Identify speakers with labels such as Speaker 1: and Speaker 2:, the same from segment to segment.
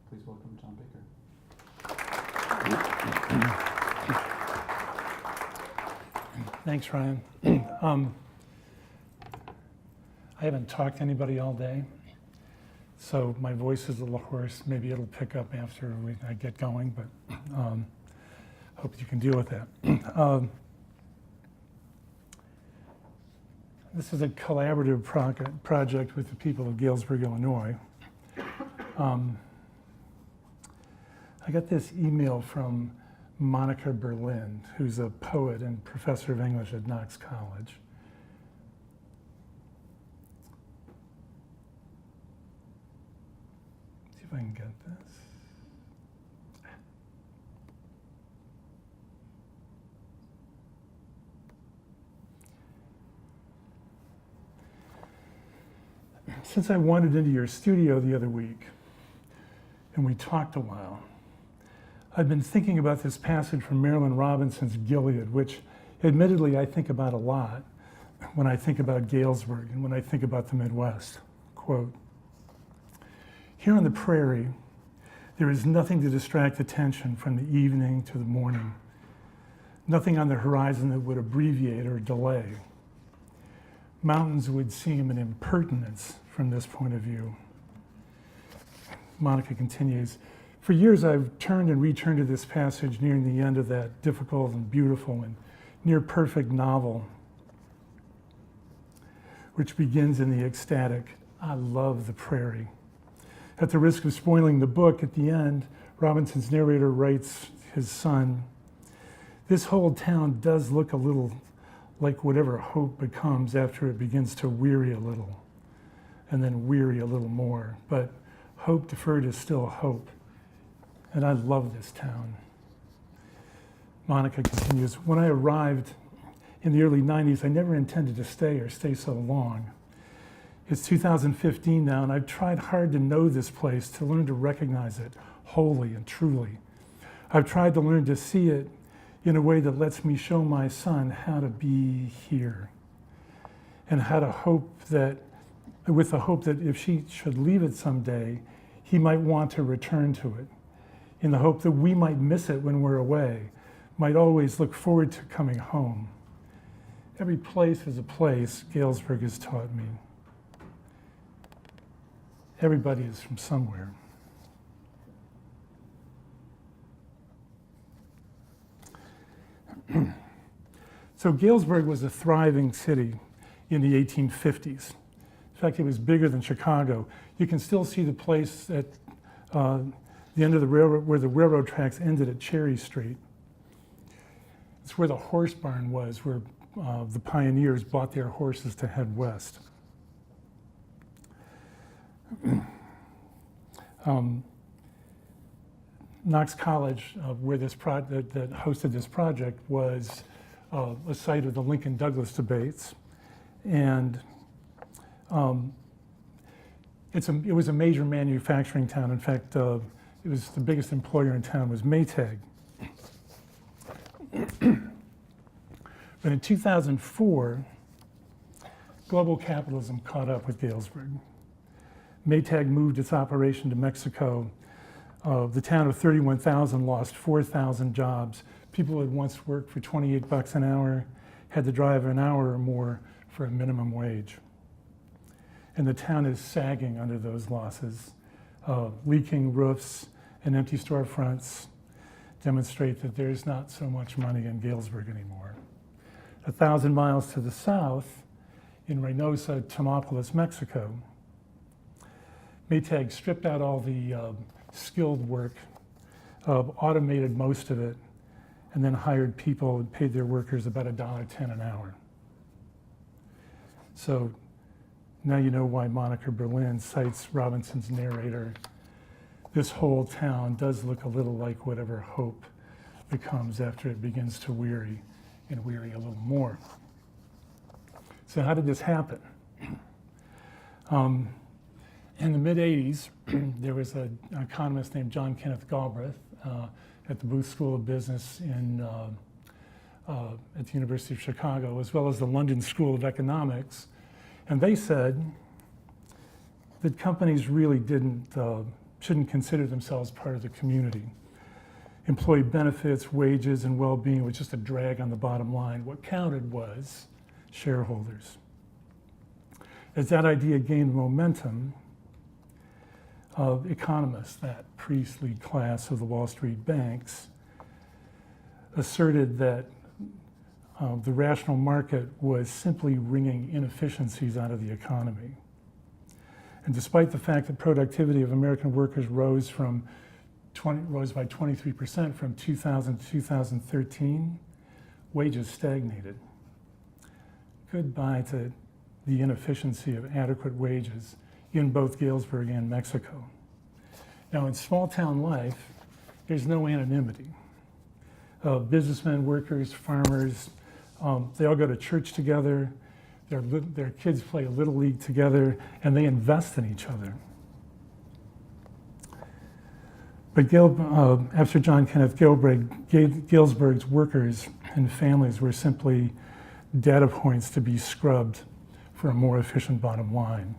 Speaker 1: Please welcome John Bakker.
Speaker 2: Thanks, Ryan. I haven't talked to anybody all day, so my voice is a little hoarse. Maybe it'll pick up after I get going, but hope you can deal with that. This is a collaborative project with the people of Galesburg, Illinois. I got this email from Monica Berlin, who's a poet and professor of English at Knox College. See if I can get this. Since I wandered into your studio the other week and we talked a while, I've been thinking about this passage from Marilynne Robinson's Gilead, which admittedly I think about a lot when I think about Galesburg and when I think about the Midwest. Quote, "Here on the prairie, there is nothing to distract attention from the evening to the morning, nothing on the horizon that would abbreviate or delay. Mountains would seem an impertinence from this point of view." Monica continues, "For years I've turned and returned to this passage nearing the end of that difficult and beautiful and near perfect novel, which begins in the ecstatic, 'I love the prairie.' At the risk of spoiling the book, at the end, Robinson's narrator writes his son, 'This whole town does look a little like whatever hope becomes after it begins to weary a little, and then weary a little more. But hope deferred is still hope. And I love this town.'" Monica continues, "When I arrived in the early 90s, I never intended to stay or stay so long. It's 2015 now, and I've tried hard to know this place, to learn to recognize it wholly and truly. I've tried to learn to see it in a way that lets me show my son how to be here, and how to hope that, with the hope that if she should leave it someday, he might want to return to it, in the hope that we might miss it when we're away, might always look forward to coming home. Every place is a place, Galesburg has taught me. Everybody is from somewhere." So Galesburg was a thriving city in the 1850s. In fact, it was bigger than Chicago. You can still see the place at the end of the railroad, where the railroad tracks ended at Cherry Street. It's where the horse barn was, where the pioneers bought their horses to head west. Knox College, where that hosted this project, was a site of the Lincoln-Douglas debates, and it was a major manufacturing town. In fact, it was the biggest employer in town was Maytag. But in 2004, global capitalism caught up with Galesburg. Maytag moved its operation to Mexico. The town of 31,000 lost 4,000 jobs. People who had once worked for 28 bucks an hour had to drive an hour or more for a minimum wage. And the town is sagging under those losses. Leaking roofs and empty storefronts demonstrate that there's not so much money in Galesburg anymore. 1,000 miles to the south, in Reynosa, Tamaulipas, Mexico, Maytag stripped out all the skilled work, automated most of it, and then hired people and paid their workers about $1.10 an hour. So now you know why Monica Berlin cites Robinson's narrator. This whole town does look a little like whatever hope becomes after it begins to weary and weary a little more. So how did this happen? In the mid-'80s, there was an economist named John Kenneth Galbraith at the Booth School of Business at the University of Chicago, as well as the London School of Economics. And they said that companies really didn't shouldn't consider themselves part of the community. Employee benefits, wages, and well-being was just a drag on the bottom line. What counted was shareholders. As that idea gained momentum, economists, that priestly class of the Wall Street banks, asserted that the rational market was simply wringing inefficiencies out of the economy. And despite the fact that productivity of American workers rose by 23% from 2000 to 2013, wages stagnated. Goodbye to the inefficiency of adequate wages in both Galesburg and Mexico. Now, in small town life, there's no anonymity. Businessmen, workers, farmers, they all go to church together, their kids play a little league together, and they invest in each other. But after John Kenneth Galesburg's workers and families were simply data points to be scrubbed for a more efficient bottom line.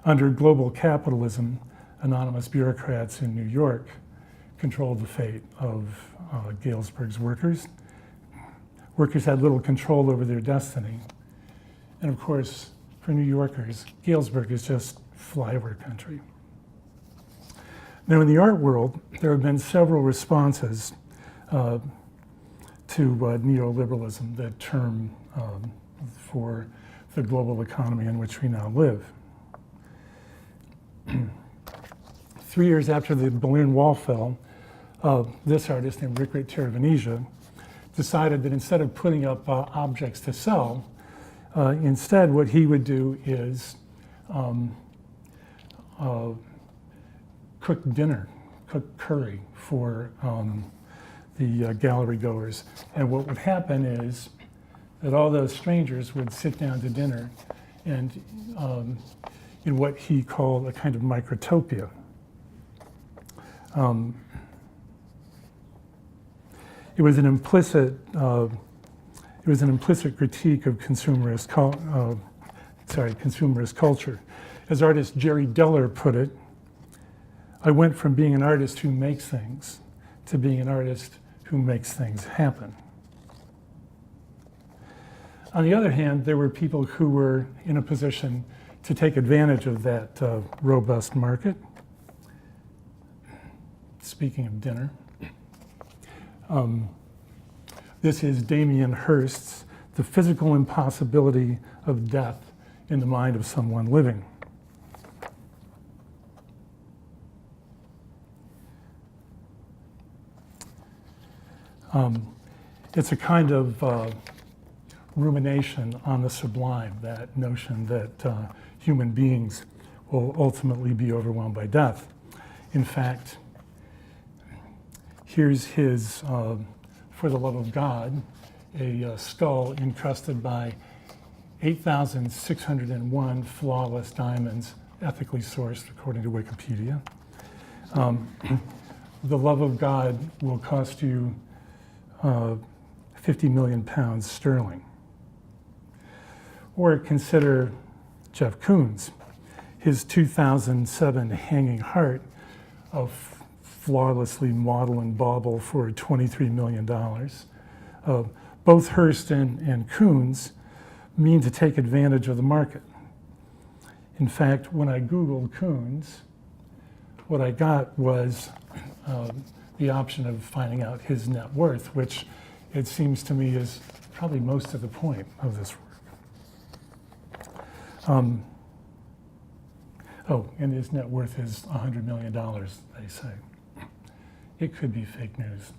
Speaker 2: Under global capitalism, anonymous bureaucrats in New York controlled the fate of Galesburg's workers. Workers had little control over their destiny. And of course, for New Yorkers, Galesburg is just flyover country. Now, in the art world, there have been several responses to neoliberalism, the term for the global economy in which we now live. 3 years after the Berlin Wall fell, this artist named Rickrich Teravanija decided that instead of putting up objects to sell, instead what he would do is cook dinner, cook curry for the gallery goers. And what would happen is that all those strangers would sit down to dinner and in what he called a kind of microtopia. It was an implicit critique of consumerist culture. As artist Jerry Deller put it, I went from being an artist who makes things to being an artist who makes things happen. On the other hand, there were people who were in a position to take advantage of that robust market. Speaking of dinner, this is Damien Hirst's The Physical Impossibility of Death in the Mind of Someone Living. It's a kind of rumination on the sublime, that notion that human beings will ultimately be overwhelmed by death. In fact, here's his For the Love of God, a skull encrusted by 8,601 flawless diamonds, ethically sourced according to Wikipedia. The love of God will cost you 50 million pounds sterling. Or consider Jeff Koons, his 2007 Hanging Heart of flawlessly model and bauble for $23 million. Both Hearst and Koons mean to take advantage of the market. In fact, when I Googled Koons, what I got was the option of finding out his net worth, which it seems to me is probably most of the point of this work. And his net worth is $100 million, they say. It could be fake news.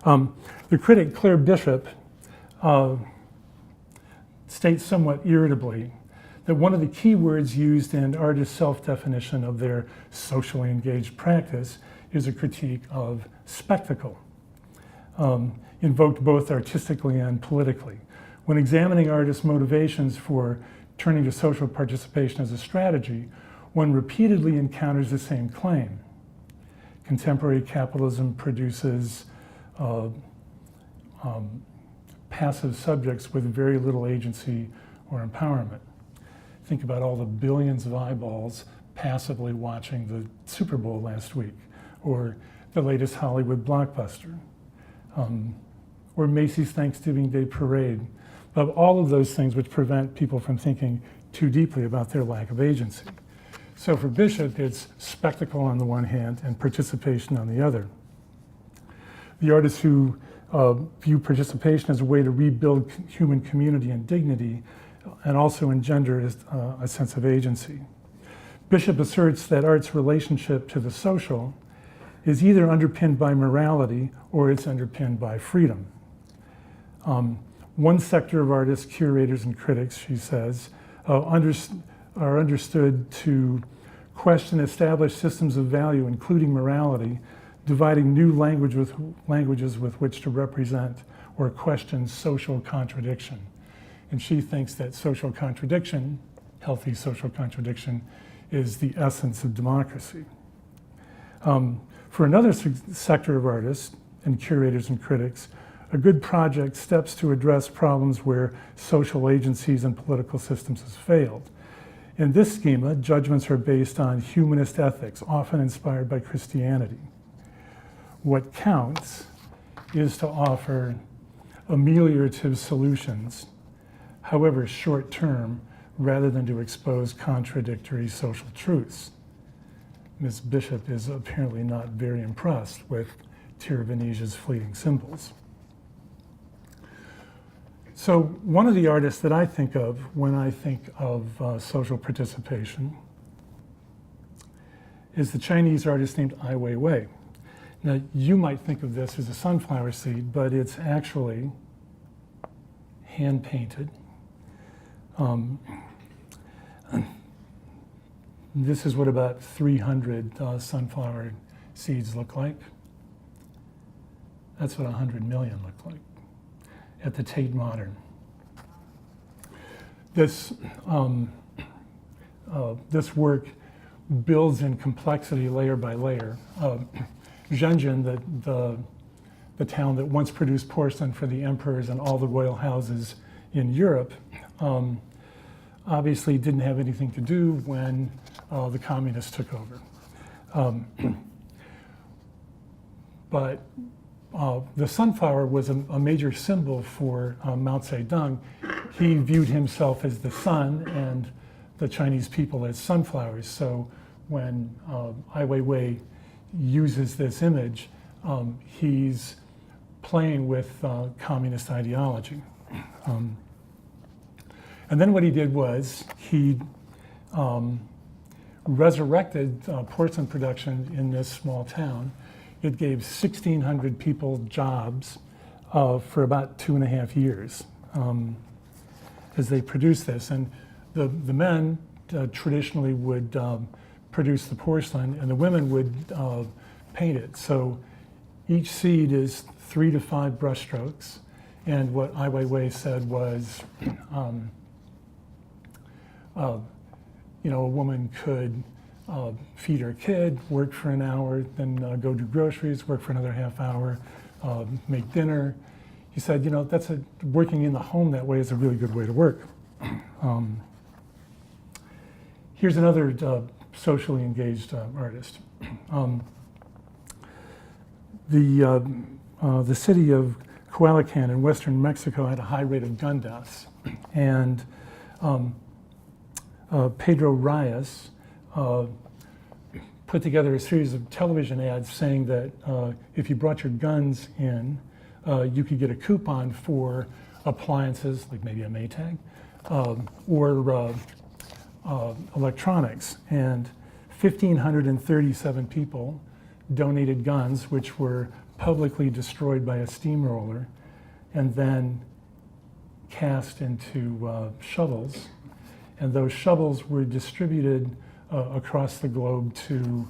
Speaker 2: The critic Claire Bishop states somewhat irritably that one of the key words used in artists' self-definition of their socially engaged practice is a critique of spectacle, invoked both artistically and politically. When examining artists' motivations for turning to social participation as a strategy, one repeatedly encounters the same claim. Contemporary capitalism produces passive subjects with very little agency or empowerment. Think about all the billions of eyeballs passively watching the Super Bowl last week, or the latest Hollywood blockbuster, or Macy's Thanksgiving Day Parade, of all of those things which prevent people from thinking too deeply about their lack of agency. So for Bishop, it's spectacle on the one hand and participation on the other. The artists who view participation as a way to rebuild human community and dignity and also engender a sense of agency. Bishop asserts that art's relationship to the social is either underpinned by morality or it's underpinned by freedom. One sector of artists, curators, and critics, she says, are understood to question established systems of value, including morality, dividing new languages with which to represent or question social contradiction. And she thinks that social contradiction, healthy social contradiction, is the essence of democracy. For another sector of artists and curators and critics, a good project steps to address problems where social agencies and political systems has failed. In this schema, judgments are based on humanist ethics, often inspired by Christianity. What counts is to offer ameliorative solutions, however short-term, rather than to expose contradictory social truths. Ms. Bishop is apparently not very impressed with Tirvanesia's fleeting symbols. So one of the artists that I think of when I think of social participation is the Chinese artist named Ai Weiwei. Now, you might think of this as a sunflower seed, but it's actually hand-painted. This is what about 300 sunflower seeds look like. That's what 100 million look like at the Tate Modern. This work builds in complexity layer by layer. Shenzhen, the town that once produced porcelain for the emperors and all the royal houses in Europe, obviously didn't have anything to do when the communists took over. But the sunflower was a major symbol for Mao Zedong. He viewed himself as the sun and the Chinese people as sunflowers. So when Ai Weiwei uses this image, he's playing with communist ideology. And then what he did was he resurrected porcelain production in this small town. It gave 1,600 people jobs for about 2.5 years as they produced this. And the men traditionally would produce the porcelain, and the women would paint it. So each seed is 3 to 5 brushstrokes. And what Ai Weiwei said was, a woman could feed her kid, work for an hour, then go do groceries, work for another half hour, make dinner. He said, working in the home that way is a really good way to work. Here's another socially engaged artist. The city of Coyoacán in western Mexico had a high rate of gun deaths. And Pedro Reyes put together a series of television ads saying that if you brought your guns in, you could get a coupon for appliances, like maybe a Maytag, or electronics. And 1,537 people donated guns, which were publicly destroyed by a steamroller and then cast into shovels. And those shovels were distributed across the globe to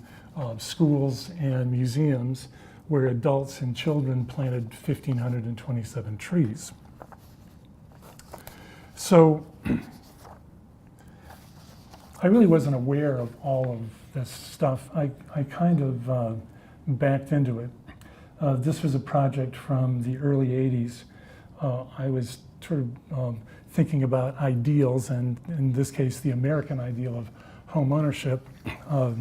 Speaker 2: schools and museums where adults and children planted 1,527 trees. So I really wasn't aware of all of this stuff. I kind of backed into it. This was a project from the early 80s. I was sort of thinking about ideals, and in this case, the American ideal of home ownership. A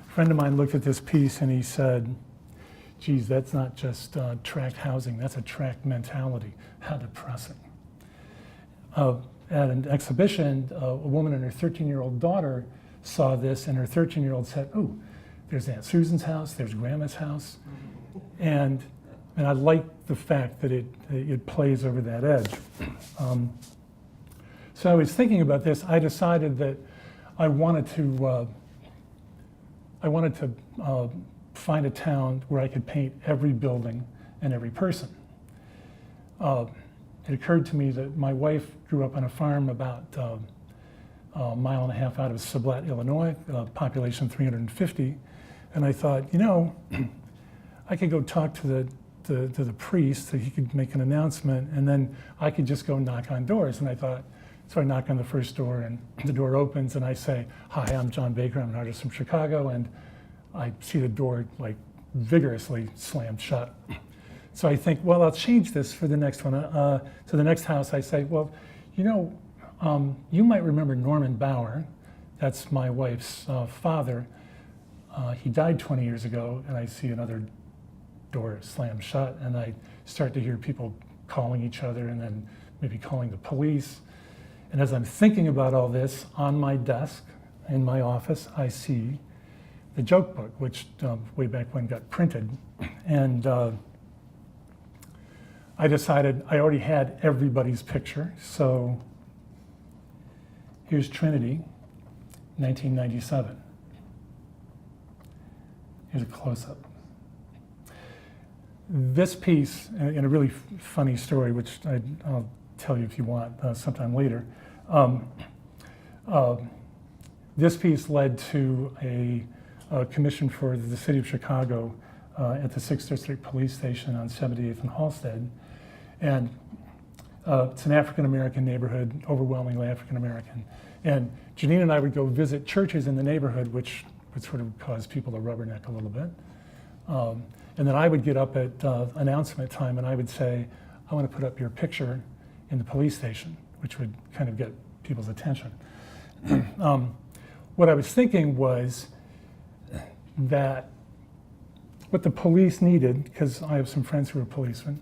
Speaker 2: friend of mine looked at this piece and he said, geez, that's not just tract housing, that's a tract mentality. How depressing. At an exhibition, a woman and her 13-year-old daughter saw this, and her 13-year-old said, oh, there's Aunt Susan's house, there's Grandma's house. And I like the fact that it plays over that edge. So I was thinking about this. I decided that I wanted to find a town where I could paint every building and every person. It occurred to me that my wife grew up on a farm about a mile and a half out of Sublette, Illinois, population 350, and I thought, you know, I could go talk to the priest, that he could make an announcement, and then I could just go knock on doors. And I thought, so I knock on the first door, and the door opens, and I say, hi, I'm John Bakker, I'm an artist from Chicago, and I see the door like vigorously slammed shut. So I think, well, I'll change this for the next one. To the next house, I say, well, you know, you might remember Norman Bauer. That's my wife's father. He died 20 years ago, and I see another door slammed shut, and I start to hear people calling each other and then maybe calling the police. And as I'm thinking about all this, on my desk in my office, I see the joke book, which way back when got printed. And I decided I already had everybody's picture. So here's Trinity, 1997. Here's a close-up. This piece, in a really funny story, which I'll tell you if you want sometime later, this piece led to a commission for the city of Chicago at the 6th District Police Station on 78th and Halsted. And it's an African-American neighborhood, overwhelmingly African-American. And Janine and I would go visit churches in the neighborhood, which would sort of cause people to rubberneck a little bit. And then I would get up at announcement time and I would say, I want to put up your picture in the police station, which would kind of get people's attention. What I was thinking was that what the police needed, because I have some friends who are policemen,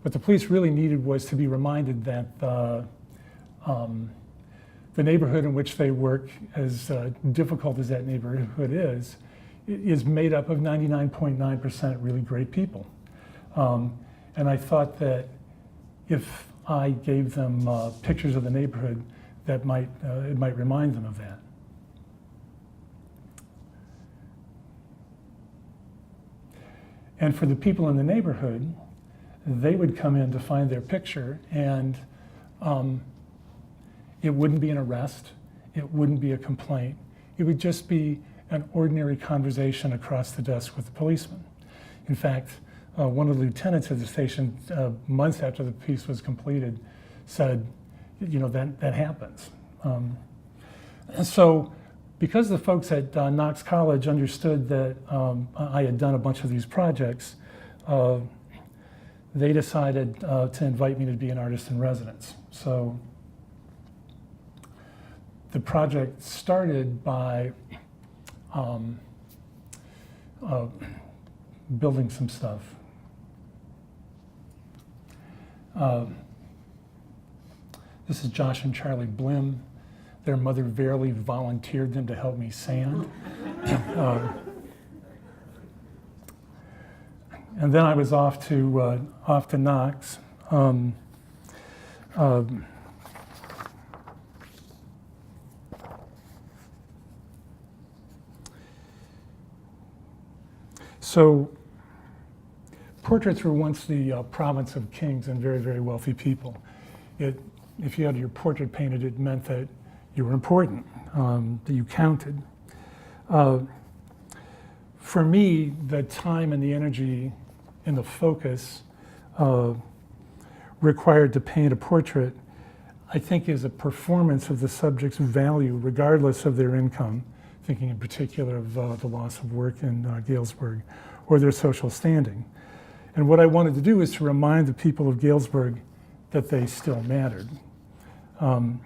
Speaker 2: what the police really needed was to be reminded that the neighborhood in which they work, as difficult as that neighborhood is made up of 99.9% really great people. And I thought that if I gave them pictures of the neighborhood, that it might remind them of that. And for the people in the neighborhood, they would come in to find their picture, and it wouldn't be an arrest, it wouldn't be a complaint, it would just be an ordinary conversation across the desk with the policeman. In fact, one of the lieutenants at the station, months after the piece was completed, said, you know, that happens. So because the folks at Knox College understood that I had done a bunch of these projects, they decided to invite me to be an artist in residence. So the project started by building some stuff. This is Josh and Charlie Blim. Their mother Verily volunteered them to help me sand. And then I was off to Knox. So portraits were once the province of kings and very, very wealthy people. If you had your portrait painted, it meant that you were important, that you counted. For me, the time and the energy and the focus required to paint a portrait, I think, is a performance of the subject's value, regardless of their income, thinking in particular of the loss of work in Galesburg, or their social standing. And what I wanted to do is to remind the people of Galesburg that they still mattered. And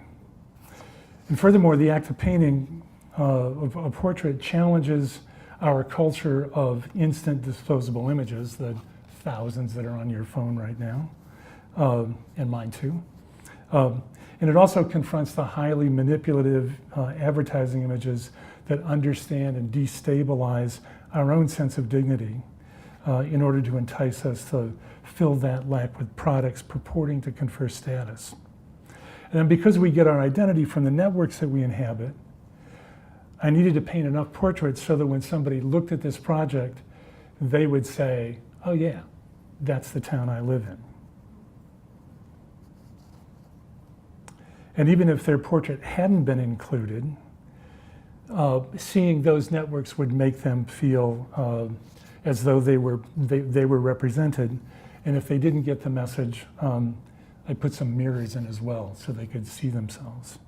Speaker 2: furthermore, the act of painting a portrait challenges our culture of instant disposable images, the thousands that are on your phone right now, and mine too. And it also confronts the highly manipulative advertising images that understand and destabilize our own sense of dignity in order to entice us to fill that lack with products purporting to confer status. And then because we get our identity from the networks that we inhabit, I needed to paint enough portraits so that when somebody looked at this project, they would say, oh yeah, that's the town I live in. And even if their portrait hadn't been included, seeing those networks would make them feel as though they were represented. And if they didn't get the message, I put some mirrors in as well so they could see themselves.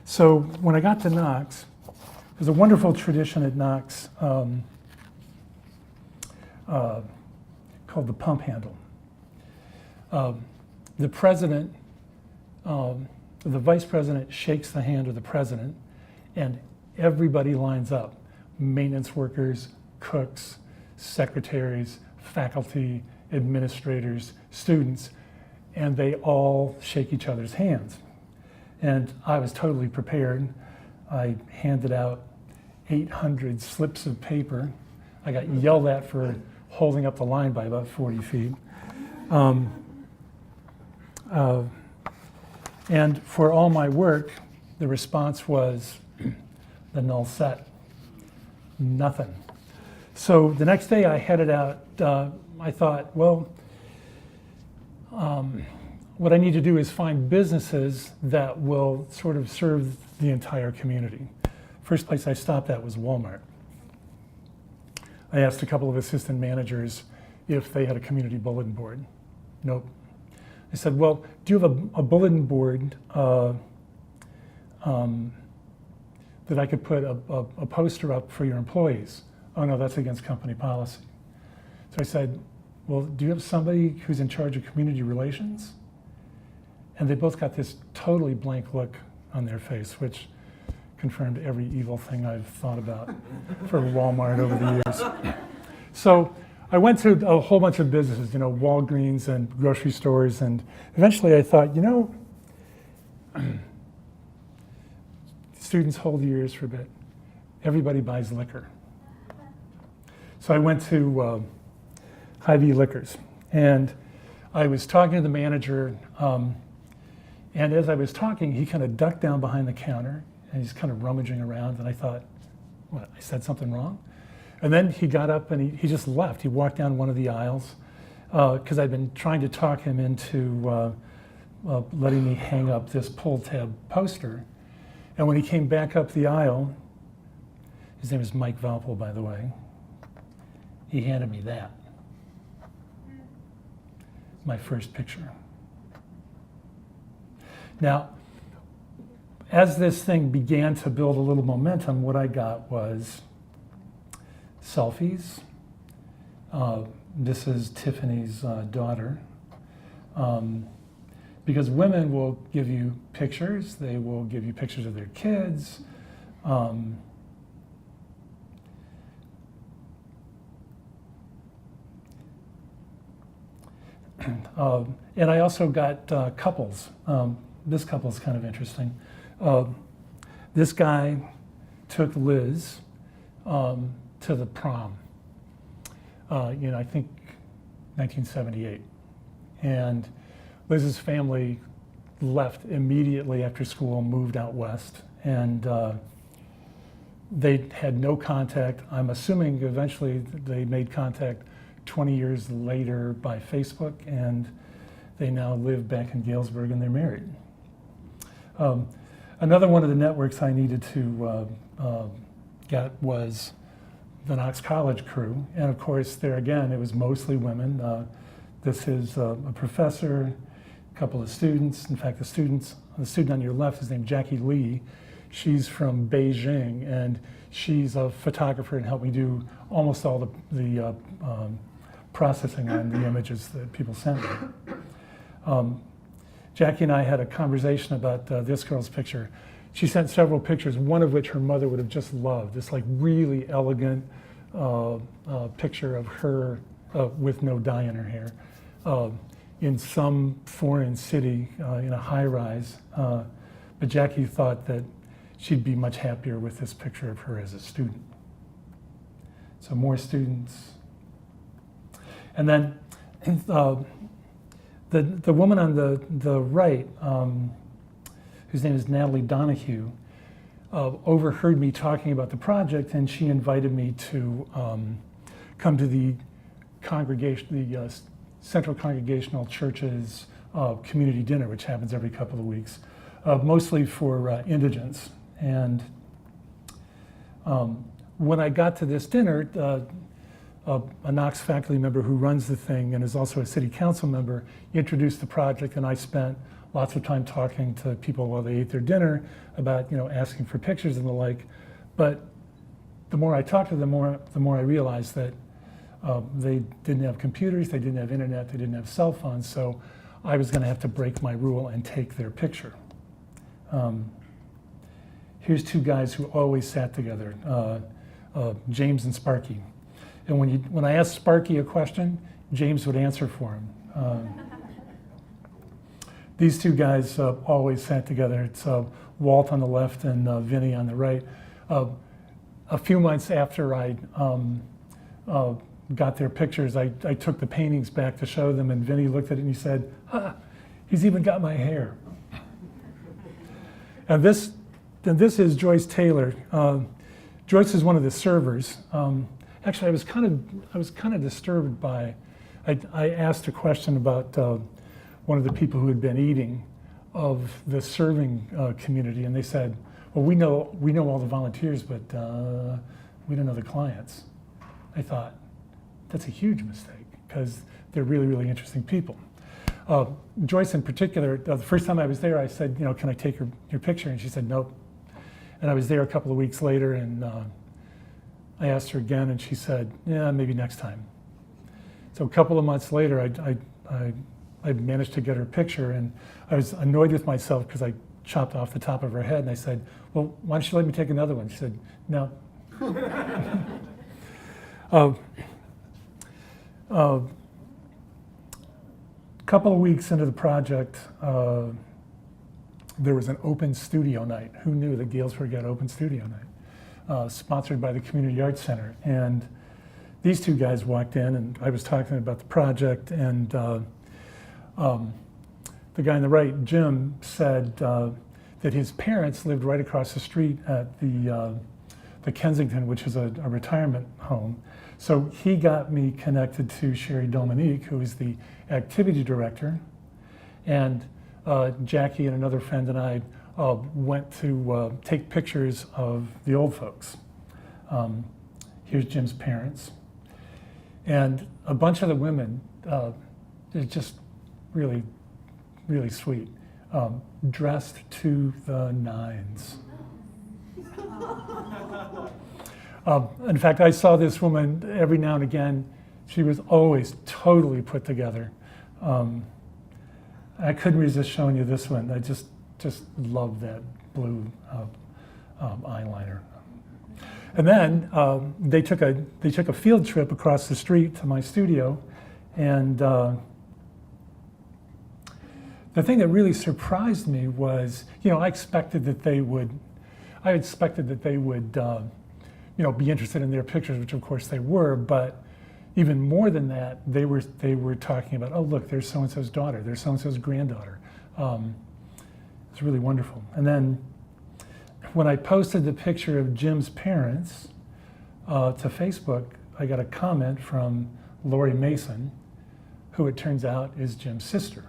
Speaker 2: So when I got to Knox, there's a wonderful tradition at Knox called the pump handle. The president, the vice president shakes the hand of the president, and everybody lines up. Maintenance workers, cooks, secretaries, faculty, administrators, students, and they all shake each other's hands. And I was totally prepared. I handed out 800 slips of paper. I got yelled at for holding up the line by about 40 feet. And for all my work, the response was the null set, nothing. So the next day I headed out, I thought, well, what I need to do is find businesses that will sort of serve the entire community. First place I stopped at was Walmart. I asked a couple of assistant managers if they had a community bulletin board. Nope. I said, well, do you have a bulletin board that I could put a poster up for your employees? Oh no, that's against company policy. So I said, well, do you have somebody who's in charge of community relations? And they both got this totally blank look on their face, which confirmed every evil thing I've thought about for Walmart over the years. So I went to a whole bunch of businesses, you know, Walgreens and grocery stores, and eventually I thought, you know, students hold your ears for a bit. Everybody buys liquor. So I went to Hy-Vee Liquors, and I was talking to the manager, and as I was talking, he kind of ducked down behind the counter, and he's kind of rummaging around, and I thought, what, I said something wrong? And then he got up and he just left. He walked down one of the aisles, because I'd been trying to talk him into letting me hang up this pull tab poster. And when he came back up the aisle, his name is Mike Valpole, by the way, he handed me that. My first picture. Now, as this thing began to build a little momentum, what I got was selfies. This is Tiffany's daughter. Because women will give you pictures, they will give you pictures of their kids. And I also got couples. This couple is kind of interesting. This guy took Liz to the prom, I think 1978. And Liz's family left immediately after school, moved out west, and they had no contact. I'm assuming eventually they made contact 20 years later by Facebook, and they now live back in Galesburg and they're married. Another one of the networks I needed to get was the Knox College crew, and of course there again it was mostly women. This is a professor, a couple of students. In fact, the student on your left is named Jackie Lee. She's from Beijing, and she's a photographer and helped me do almost all the processing on the images that people sent me. Jackie and I had a conversation about this girl's picture. she sent several pictures, one of which her mother would have just loved. This like really elegant picture of her with no dye in her hair in some foreign city in a high rise. But Jackie thought that she'd be much happier with this picture of her as a student. So more students. And then the woman on the right, whose name is Natalie Donahue, overheard me talking about the project, and she invited me to come to the Central Congregational Church's community dinner, which happens every couple of weeks, mostly for indigents. And when I got to this dinner, a Knox faculty member who runs the thing and is also a city council member introduced the project, and I spent lots of time talking to people while they ate their dinner about, asking for pictures and the like. But the more I talked to them, the more I realized that they didn't have computers, they didn't have internet, they didn't have cell phones, so I was going to have to break my rule and take their picture. Here's two guys who always sat together, James and Sparky. And when I asked Sparky a question, James would answer for him. These two guys always sat together. It's Walt on the left and Vinny on the right. A few months after I got their pictures, I took the paintings back to show them, and Vinny looked at it and he said, he's even got my hair. And this is Joyce Taylor. Joyce is one of the servers. Actually, I was kind of disturbed by. I asked a question about one of the people who had been eating of the serving community, and they said, "Well, we know all the volunteers, but we don't know the clients." I thought that's a huge mistake because they're really, really interesting people. Joyce, in particular, the first time I was there, I said, "Can I take your picture?" And she said, "Nope." And I was there a couple of weeks later, and I asked her again, and she said, "Yeah, maybe next time." So a couple of months later, I managed to get her picture, and I was annoyed with myself because I chopped off the top of her head, and I said, "Well, why don't you let me take another one?" She said, "No." A couple of weeks into the project, there was an open studio night. Who knew that Galesburg got open studio night? Sponsored by the Community Arts Center. And these two guys walked in, and I was talking about the project, and the guy on the right, Jim, said that his parents lived right across the street at the Kensington, which is a retirement home. So he got me connected to Sherry Dominique, who is the activity director, and Jackie and another friend and I went to take pictures of the old folks. Here's Jim's parents. And a bunch of the women, they're just really, really sweet, dressed to the nines. In fact, I saw this woman every now and again. She was always totally put together. I couldn't resist showing you this one. I just love that blue eyeliner. And then they took a field trip across the street to my studio, and the thing that really surprised me was, I expected that they would be interested in their pictures, which of course they were, but even more than that, they were talking about, oh, look, there's so-and-so's daughter, there's so-and-so's granddaughter. It's really wonderful. And then when I posted the picture of Jim's parents to Facebook, I got a comment from Lori Mason, who it turns out is Jim's sister.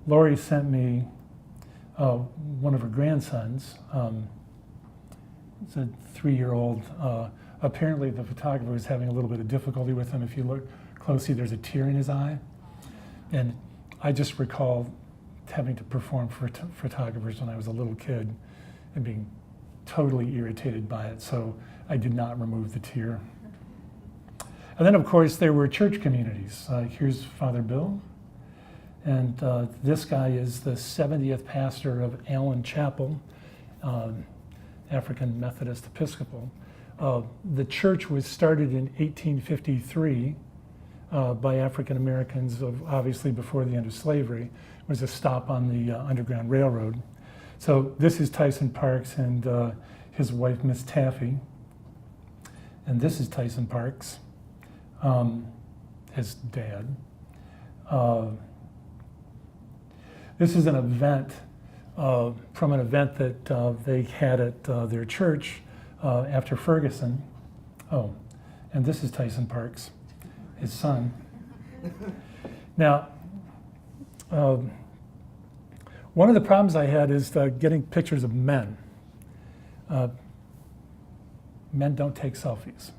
Speaker 2: Lori sent me one of her grandsons. It's a 3-year-old. Apparently the photographer was having a little bit of difficulty with him. If you look closely, there's a tear in his eye. And I just recall having to perform for photographers when I was a little kid and being totally irritated by it. So I did not remove the tear. And then, of course, there were church communities. Here's Father Bill. And this guy is the 70th pastor of Allen Chapel African Methodist Episcopal. The church was started in 1853 by African Americans, obviously before the end of slavery. It was a stop on the Underground Railroad. So this is Tyson Parks and his wife, Miss Taffy. And this is Tyson Parks, his dad. This is an event from an event that they had at their church after Ferguson. Oh, and this is Tyson Parks, his son. Now, one of the problems I had is getting pictures of men. Men don't take selfies.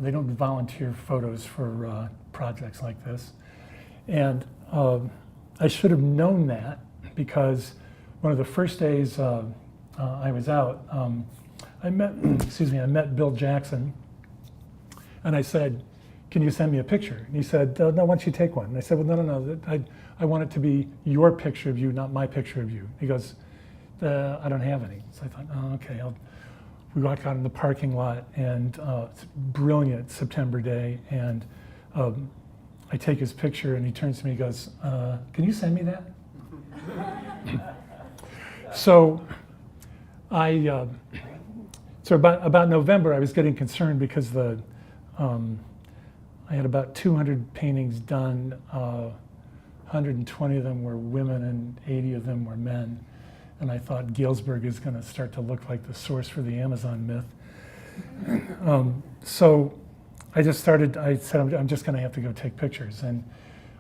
Speaker 2: They don't volunteer photos for projects like this. And I should have known that, because one of the first days I was out, I met Bill Jackson, and I said, "Can you send me a picture?" And he said, "No, why don't you take one?" And I said, "Well, no, I want it to be your picture of you, not my picture of you." He goes, "I don't have any." So I thought, "Oh, okay." We walked out in the parking lot, and it's a brilliant September day, and I take his picture, and he turns to me and goes, "Can you send me that?" So about November, I was getting concerned because I had about 200 paintings done. 120 of them were women and 80 of them were men. And I thought Galesburg is going to start to look like the source for the Amazon myth. So I said, I'm just going to have to go take pictures. And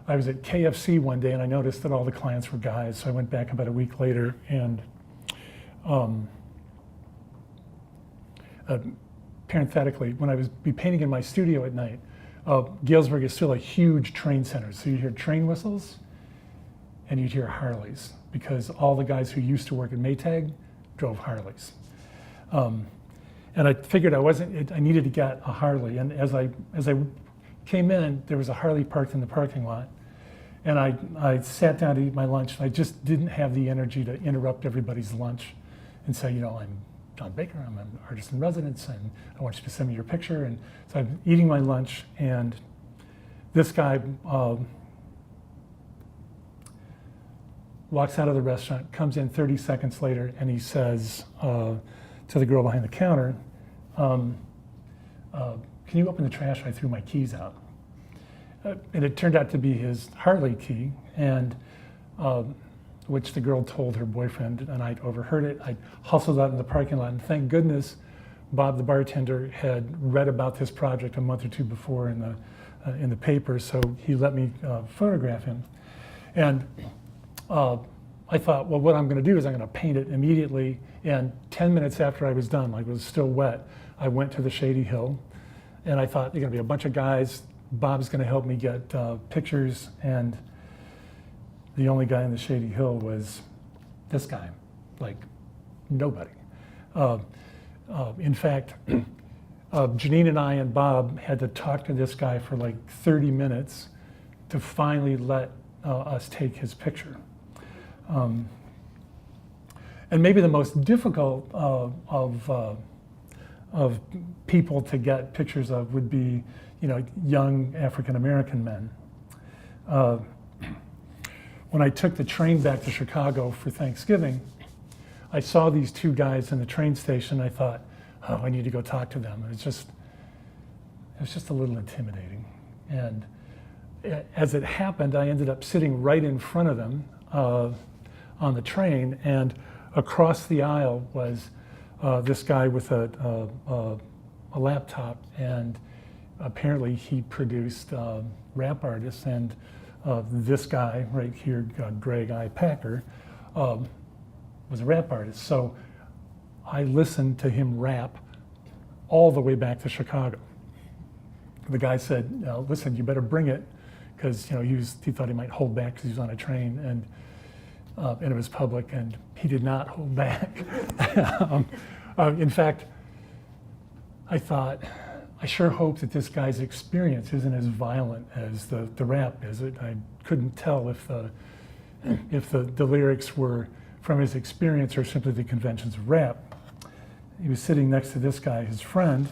Speaker 2: I was at KFC one day, and I noticed that all the clients were guys. So I went back about a week later, and parenthetically, when I was painting in my studio at night, Galesburg is still a huge train center. So you hear train whistles, and you'd hear Harleys, because all the guys who used to work at Maytag drove Harleys. And I figured I needed to get a Harley. And as I came in, there was a Harley parked in the parking lot. And I sat down to eat my lunch, and I just didn't have the energy to interrupt everybody's lunch and say, I'm John Bakker, I'm an artist in residence, and I want you to send me your picture. And so I'm eating my lunch, and this guy walks out of the restaurant, comes in 30 seconds later, and he says to the girl behind the counter, "Can you open the trash? I threw my keys out." And it turned out to be his Harley key, and which the girl told her boyfriend, and I'd overheard it. I hustled out in the parking lot, and thank goodness Bob, the bartender, had read about this project a month or two before in the paper, so he let me photograph him. And I thought, well, what I'm going to do is I'm going to paint it immediately. And 10 minutes after I was done, like it was still wet, I went to the Shady Hill, and I thought, there're going to be a bunch of guys. Bob's going to help me get pictures, and the only guy in the Shady Hill was this guy, like nobody. In fact, Janine and I and Bob had to talk to this guy for like 30 minutes to finally let us take his picture. And maybe the most difficult of people to get pictures of would be, young African American men. When I took the train back to Chicago for Thanksgiving, I saw these two guys in the train station. I thought, oh, I need to go talk to them. And it was just a little intimidating. And as it happened, I ended up sitting right in front of them on the train, and across the aisle was this guy with a laptop, and apparently he produced rap artists, and this guy right here, Greg I. Packer, was a rap artist. So I listened to him rap all the way back to Chicago. The guy said, listen, you better bring it, because he thought he might hold back because he was on a train, and it was public, and he did not hold back. In fact, I thought, I sure hope that this guy's experience isn't as violent as the rap is. I couldn't tell if the lyrics were from his experience or simply the conventions of rap. He was sitting next to this guy, his friend,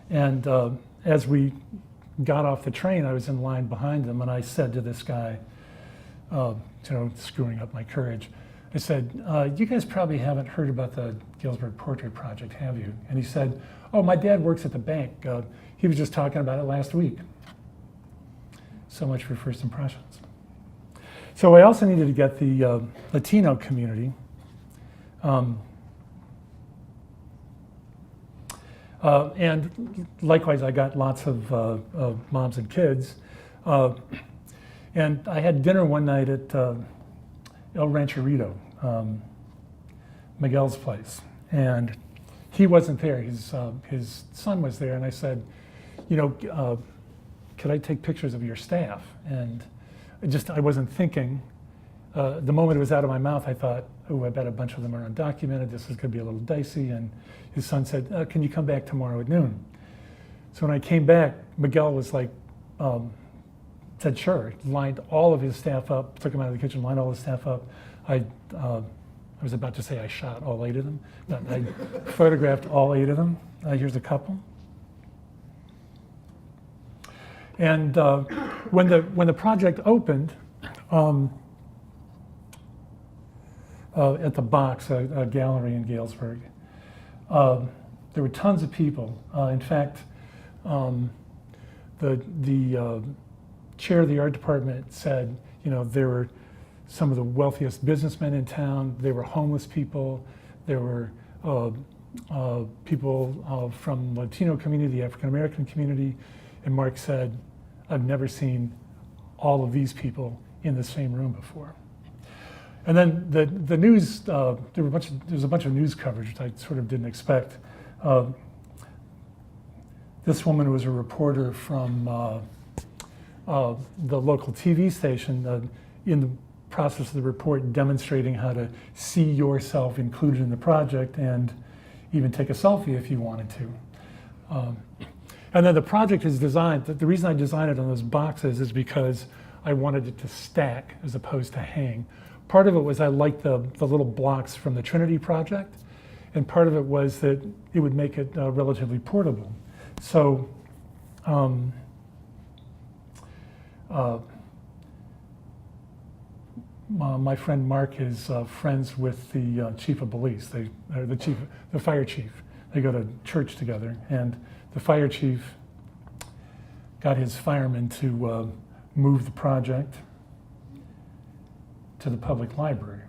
Speaker 2: and as we got off the train, I was in line behind him, and I said to this guy, screwing up my courage, I said, you guys probably haven't heard about the Galesburg Portrait Project, have you? And he said, oh, my dad works at the bank. He was just talking about it last week. So much for first impressions. So I also needed to get the Latino community. And likewise, I got lots of moms and kids. And I had dinner one night at El Rancherito, Miguel's place. And he wasn't there, his son was there. And I said, could I take pictures of your staff? And I wasn't thinking. The moment it was out of my mouth, I thought, oh, I bet a bunch of them are undocumented. This is gonna be a little dicey. And his son said, can you come back tomorrow at noon? So when I came back, Miguel was like, said sure, lined all of his staff up, took him out of the kitchen, lined all his staff up. I was about to say I shot all 8 of them, but I photographed all 8 of them. Here's a couple. And when the project opened, at the Box, a gallery in Galesburg, there were tons of people. In fact, the chair of the art department said, there were some of the wealthiest businessmen in town, there were homeless people, there were people from the Latino community, the African American community, and Mark said, I've never seen all of these people in the same room before. And then the news, there was a bunch of news coverage, which I sort of didn't expect. This woman was a reporter from the local TV station, in the process of the report demonstrating how to see yourself included in the project and even take a selfie if you wanted to. And then the project is designed, the reason I designed it on those boxes is because I wanted it to stack as opposed to hang. Part of it was I liked the little blocks from the Trinity project, and part of it was that it would make it relatively portable. So my friend Mark is friends with the chief of police, the fire chief. They go to church together, and the fire chief got his firemen to move the project to the public library.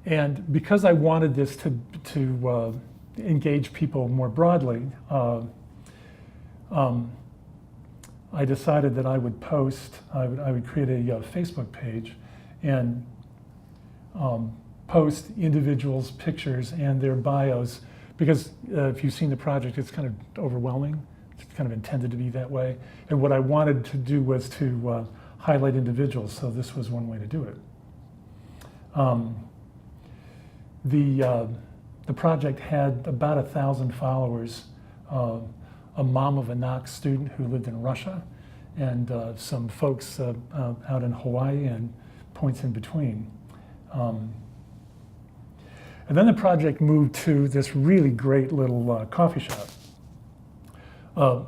Speaker 2: And because I wanted this to engage people more broadly, I decided that I would post, I would create a Facebook page and post individuals' pictures and their bios, because if you've seen the project, it's kind of overwhelming. It's kind of intended to be that way. And what I wanted to do was to highlight individuals, so this was one way to do it. The project had about 1,000 followers, a mom of a Knox student who lived in Russia, and some folks out in Hawaii and points in between. And then the project moved to this really great little coffee shop.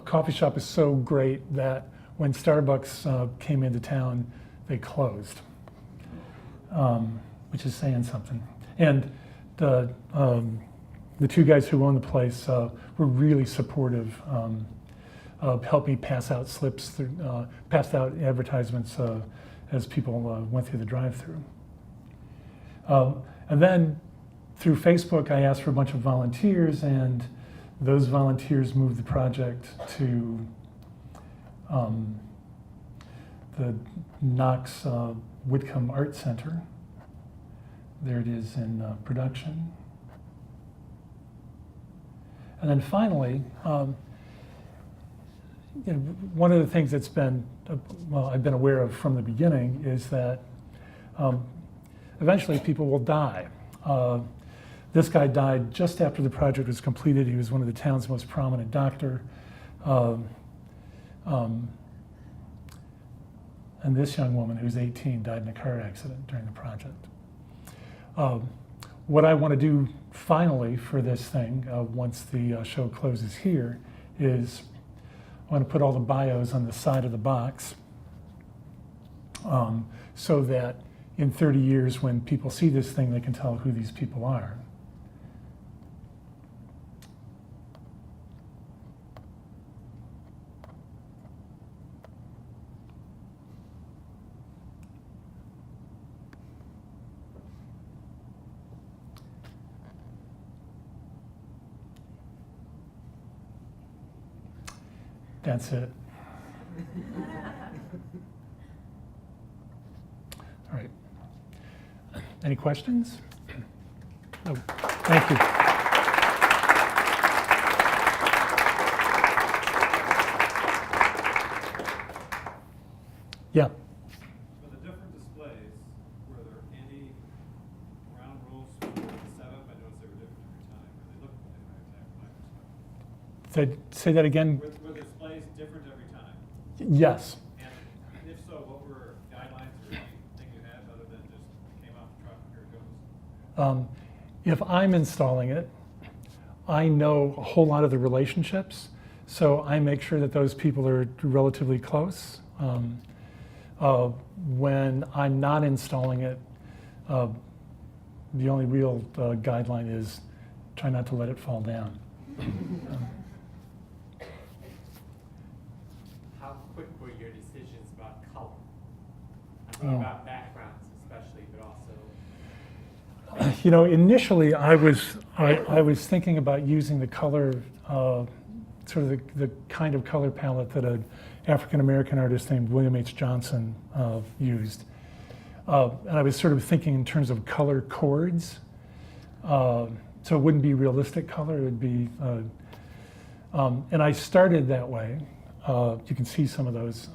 Speaker 2: Coffee shop is so great that when Starbucks came into town, they closed, which is saying something. And the 2 guys who owned the place were really supportive, helped me pass out slips, passed out advertisements as people went through the drive-through. And then through Facebook, I asked for a bunch of volunteers, and those volunteers moved the project to the Knox Whitcomb Art Center. There it is in production. And then finally, one of the things that's been, I've been aware of from the beginning is that eventually people will die. This guy died just after the project was completed. He was one of the town's most prominent doctor. and this young woman who's 18 died in a car accident during the project. What I want to do finally for this thing, once the show closes here, is I want to put all the bios on the side of the box, so that in 30 years when people see this thing, they can tell who these people are. That's it. All right. Any questions? Oh, thank you. Yeah.
Speaker 1: For the different displays, were there any ground rules for the setup? I noticed they were different every time, or they looked different every time from my perspective.
Speaker 2: Say that again?
Speaker 1: Were the displays different every time?
Speaker 2: Yes.
Speaker 1: And if so, what were guidelines or anything you had other than just came off the truck, here it goes?
Speaker 2: If I'm installing it, I know a whole lot of the relationships, so I make sure that those people are relatively close. When I'm not installing it, the only real guideline is try not to let it fall down.
Speaker 3: How quick were your decisions about color? I'm thinking about backgrounds especially, but also...
Speaker 2: You know, initially I was thinking about using the color, sort of the kind of color palette that an African-American artist named William H. Johnson used. And I was sort of thinking in terms of color chords. So it wouldn't be realistic color, it would be, and I started that way. You can see some of those.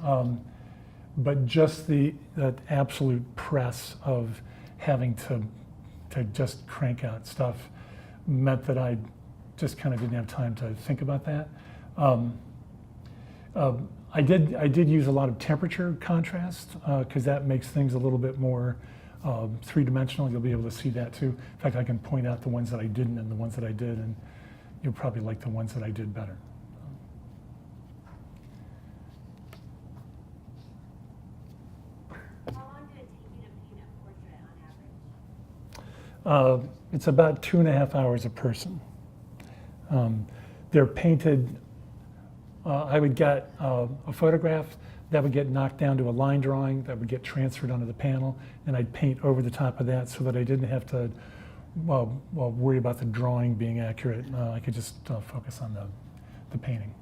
Speaker 2: But just that absolute press of having to just crank out stuff meant that I just kind of didn't have time to think about that. I did use a lot of temperature contrast because that makes things a little bit more three-dimensional. You'll be able to see that too. In fact, I can point out the ones that I didn't and the ones that I did, and you'll probably like the ones that I did better.
Speaker 4: How long did it take you to paint a portrait on average?
Speaker 2: It's about 2.5 hours a person. They're painted, I would get a photograph that would get knocked down to a line drawing that would get transferred onto the panel, and I'd paint over the top of that so that I didn't have to worry about the drawing being accurate. I could just focus on the painting.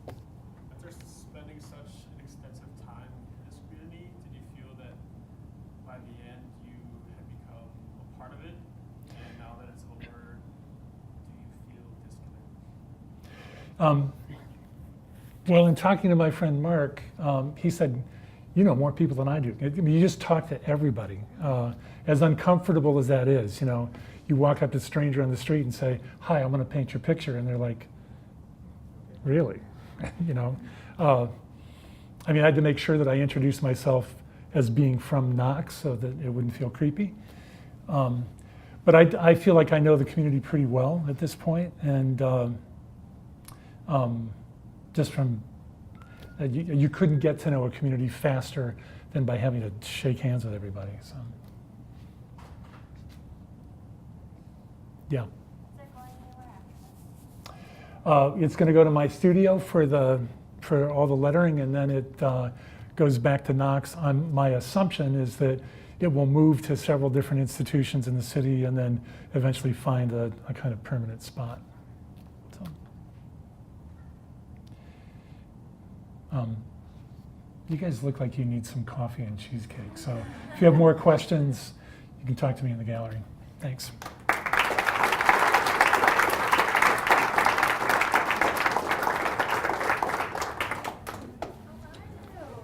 Speaker 5: After spending such an extensive time in this community, did you feel that by the end you had become a part of it? And now that it's over, do you feel disconnected?
Speaker 2: Well, in talking to my friend Mark, he said, you know more people than I do. I mean, you just talk to everybody. As uncomfortable as that is, you know, you walk up to a stranger on the street and say, hi, I'm gonna paint your picture, and they're like, really? You know? I mean, I had to make sure that I introduced myself as being from Knox so that it wouldn't feel creepy. But I feel like I know the community pretty well at this point, and just from, you couldn't get to know a community faster than by having to shake hands with everybody, so. Yeah.
Speaker 4: Is it going anywhere after this?
Speaker 2: It's gonna go to my studio for all the lettering, and then it goes back to Knox. My assumption is that it will move to several different institutions in the city and then eventually find a kind of permanent spot. So, you guys look like you need some coffee and cheesecake. So if you have more questions, you can talk to me in the gallery. Thanks.